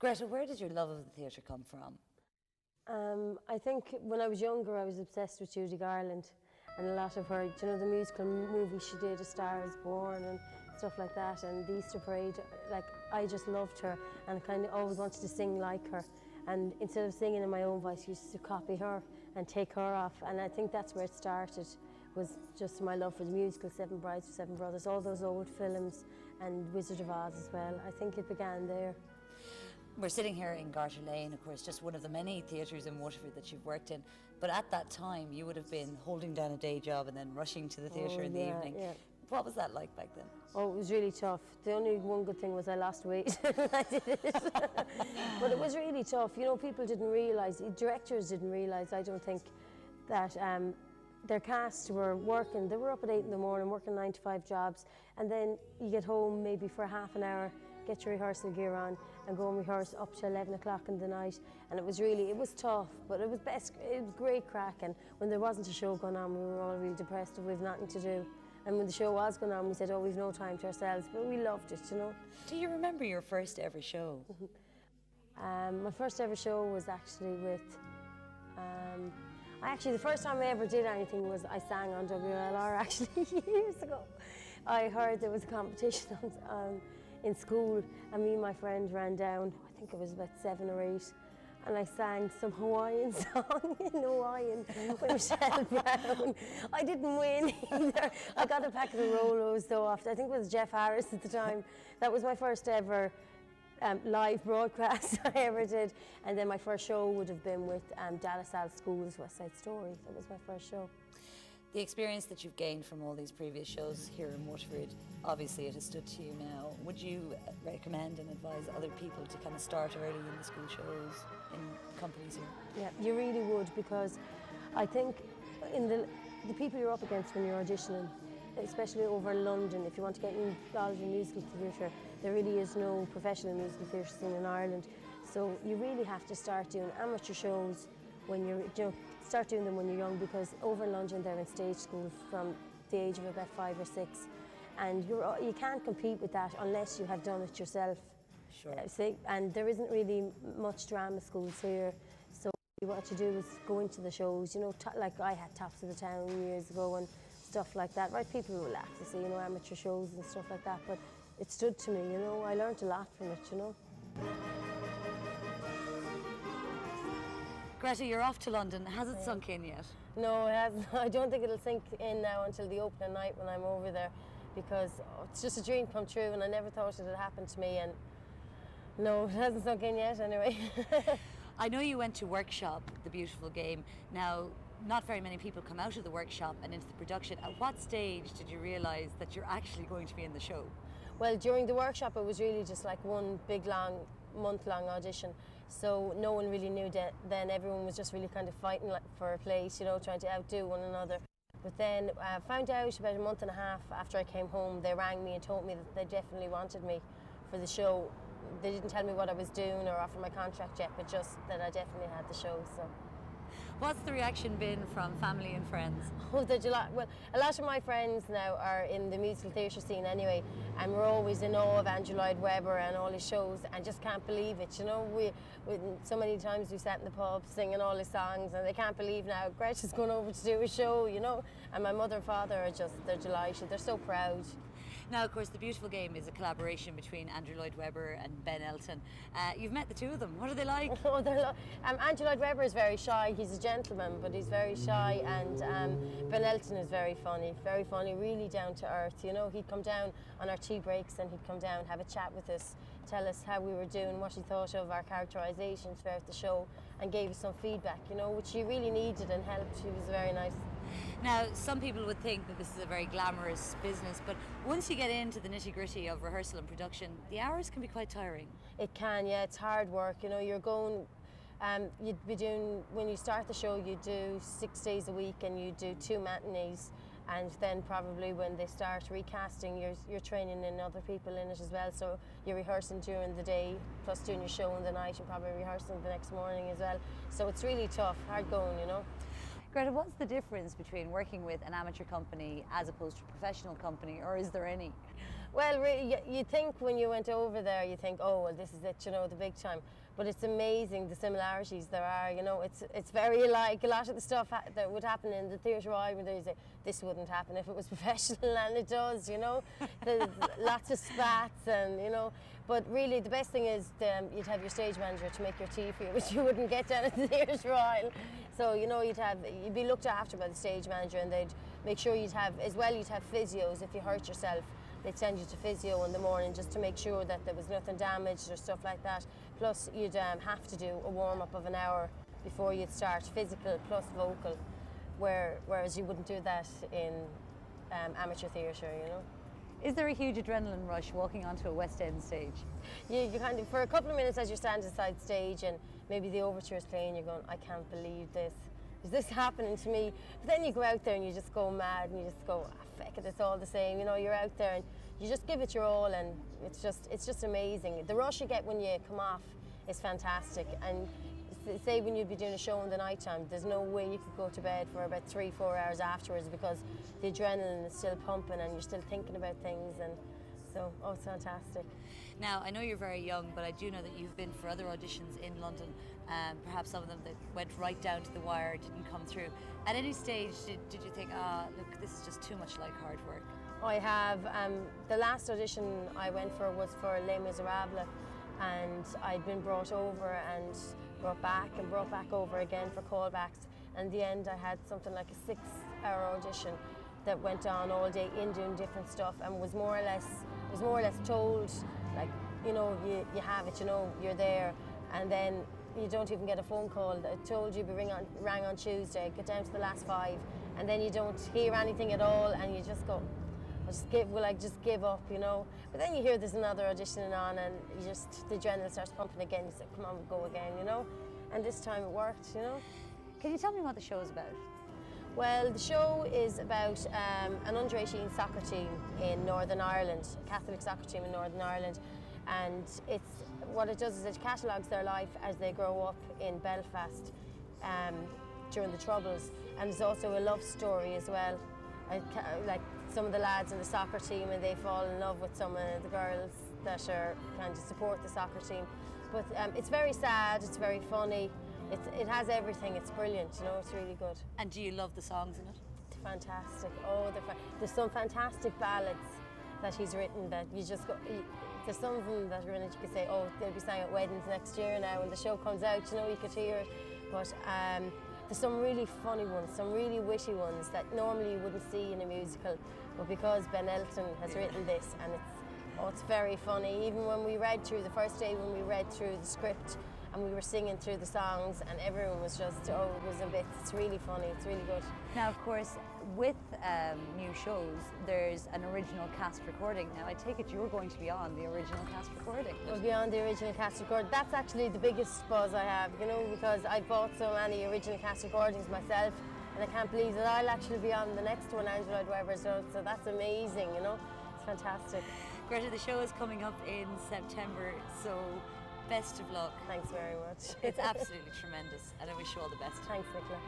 Greta, where did your love of the theatre come from? I think when I was younger, I was obsessed with Judy Garland and a lot of her, you know, the musical movie she did, A Star Is Born and stuff like that, and the Easter Parade. Like, I just loved her and kind of always wanted to sing like her. And instead of singing in my own voice, I used to copy her and take her off. And I think that's where it started, was just my love for the musical, Seven Brides for Seven Brothers, all those old films, and Wizard of Oz as well. I think it began there. We're sitting here in Garter Lane, of course, just one of the many theatres in Waterford that you've worked in. But at that time, you would have been holding down a day job and then rushing to the theatre in the evening. Yeah. What was that like back then? Oh, it was really tough. The only one good thing was I lost weight when I did it. But it was really tough. You know, people didn't realise, directors didn't realise, I don't think, that their cast were working. They were up at 8 in the morning, working 9 to 5 jobs, and then you get home maybe for half an hour, get your rehearsal gear on and go and rehearse up to 11 o'clock in the night. And it was tough, but it was great crack. And when there wasn't a show going on, we were all really depressed if we've nothing to do. And when the show was going on, we said, oh, we've no time to ourselves, but we loved it, you know. Do you remember your first ever show? My first ever show was actually with, the first time I ever did anything was I sang on WLR actually years ago. I heard there was a competition in school, and me and my friend ran down, I think it was about 7 or 8, and I sang some Hawaiian song in Hawaiian with Michelle Brown. I didn't win either. I got a packet of Rolos though after, I think it was Jeff Harris at the time. That was my first ever live broadcast I ever did. And then my first show would have been with Dallas Al School's West Side Story. That was my first show. The experience that you've gained from all these previous shows here in Waterford, obviously it has stood to you now. Would you recommend and advise other people to kind of start early in the school shows in companies here? Yeah, you really would, because I think in the people you're up against when you're auditioning, especially over London, if you want to get involved in musical theatre, there really is no professional musical theatre scene in Ireland. So you really have to start doing amateur shows when start doing them when you're young, because over in London they're in stage school from the age of about 5 or 6, and you can't compete with that unless you have done it yourself. Sure. And there isn't really much drama schools here, so what you do is go into the shows, you know, like I had Tops of the Town years ago and stuff like that, right? People will laugh to see, you know, amateur shows and stuff like that, but it stood to me, you know, I learned a lot from it, you know. Greta, you're off to London. Has it sunk in yet? No, it hasn't. I don't think it'll sink in now until the opening night when I'm over there, because it's just a dream come true and I never thought it had happened to me, and no, it hasn't sunk in yet anyway. I know you went to workshop The Beautiful Game. Now, not very many people come out of the workshop and into the production. At what stage did you realise that you're actually going to be in the show? Well, during the workshop it was really just like one big long, month-long audition. So no one really knew then. Everyone was just really kind of fighting for a place, you know, trying to outdo one another. But then I found out about a month and a half after I came home, they rang me and told me that they definitely wanted me for the show. They didn't tell me what I was doing or offer my contract yet, but just that I definitely had the show. So. What's the reaction been from family and friends? Oh, well, a lot of my friends now are in the musical theatre scene anyway, and we're always in awe of Andrew Lloyd Webber and all his shows, and just can't believe it, you know. We so many times we sat in the pub singing all his songs, and they can't believe now Greta's going over to do a show, you know. And my mother and father are they're delighted, they're so proud. Now, of course, The Beautiful Game is a collaboration between Andrew Lloyd Webber and Ben Elton. You've met the two of them. What are they like? Oh, Andrew Lloyd Webber is very shy. He's a gentleman, but he's very shy. And Ben Elton is very funny, really down to earth. You know, he'd come down on our tea breaks and he'd come down, have a chat with us, tell us how we were doing, what he thought of our characterizations throughout the show, and gave us some feedback, you know, which he really needed and helped. He was very nice. Now, some people would think that this is a very glamorous business, but once you get into the nitty-gritty of rehearsal and production, the hours can be quite tiring. It can, yeah, it's hard work. You know, you're going, you'd be doing, when you start the show, you do 6 days a week and you do 2 matinees, and then probably when they start recasting, you're training in other people in it as well, so you're rehearsing during the day, plus doing your show in the night and probably rehearsing the next morning as well. So it's really tough, hard going, you know. Greta, what's the difference between working with an amateur company as opposed to a professional company, or is there any? Well, you think when you went over there, you think, oh, well, this is it, you know, the big time. But it's amazing the similarities there are, you know. It's very like a lot of the stuff that would happen in the theatre I would say this wouldn't happen if it was professional, and it does, you know. There's lots of spats and, you know. But really the best thing is you'd have your stage manager to make your tea for you, which you wouldn't get down at the Theatre Royal. So, you know, you'd be looked after by the stage manager, and they'd make sure you'd have physios if you hurt yourself. They'd send you to physio in the morning just to make sure that there was nothing damaged or stuff like that. Plus, you'd have to do a warm-up of an hour before you'd start, physical plus vocal, whereas you wouldn't do that in amateur theatre, you know. Is there a huge adrenaline rush walking onto a West End stage? You kind of, for a couple of minutes as you're standing side stage and maybe the overture is playing, you're going, I can't believe this. Is this happening to me? But then you go out there and you just go mad and you just go, feck it, it's all the same. You know, you're out there and you just give it your all, and it's just amazing. The rush you get when you come off is fantastic. And say when you'd be doing a show in the night time, there's no way you could go to bed for about 3-4 hours afterwards, because the adrenaline is still pumping and you're still thinking about things, and so, oh, it's fantastic. Now, I know you're very young, but I do know that you've been for other auditions in London, perhaps some of them that went right down to the wire, didn't come through. At any stage, did you think, look, this is just too much like hard work? I have. The last audition I went for was for Les Miserables, and I'd been brought over and brought back over again for callbacks. And in the end, I had something like a 6-hour audition that went on all day in doing different stuff, and was more or less told, like, you know, you have it, you know, you're there, and then you don't even get a phone call that told you rang on Tuesday, get down to the last 5, and then you don't hear anything at all, and you just go, just give up, you know. But then you hear there's another auditioning on, and the adrenaline starts pumping again. You say, come on, we'll go again, you know. And this time it worked, you know. Can you tell me what the show is about? Well, the show is about an under-18 soccer team in Northern Ireland, a Catholic soccer team in Northern Ireland, and what it does is it catalogues their life as they grow up in Belfast during the Troubles, and there's also a love story as well. Like some of the lads in the soccer team, and they fall in love with some of the girls that are kind of support the soccer team. But it's very sad, it's very funny, it has everything, it's brilliant, you know, it's really good. And do you love the songs in it? It's fantastic. Oh, there's some fantastic ballads that he's written that you just go, there's some of them that are in it you could say, oh, they'll be sang at weddings next year now when the show comes out, you know, you could hear it. But there's some really funny ones, some really witty ones that normally you wouldn't see in a musical, but because Ben Elton has written this, and it's very funny. Even when we read through, the first day when we read through the script and we were singing through the songs, and everyone was just, oh, it was a bit, it's really funny, it's really good. Now, of course, with new shows, there's an original cast recording. Now, I take it you're going to be on the original cast recording. We'll be on the original cast recording. That's actually the biggest buzz I have, you know, because I bought so many original cast recordings myself, and I can't believe that I'll actually be on the next one, Angela Weber, so that's amazing, you know, it's fantastic. Greta, the show is coming up in September, so best of luck. Thanks very much. It's absolutely tremendous, and I wish you all the best. Thanks, Nicola.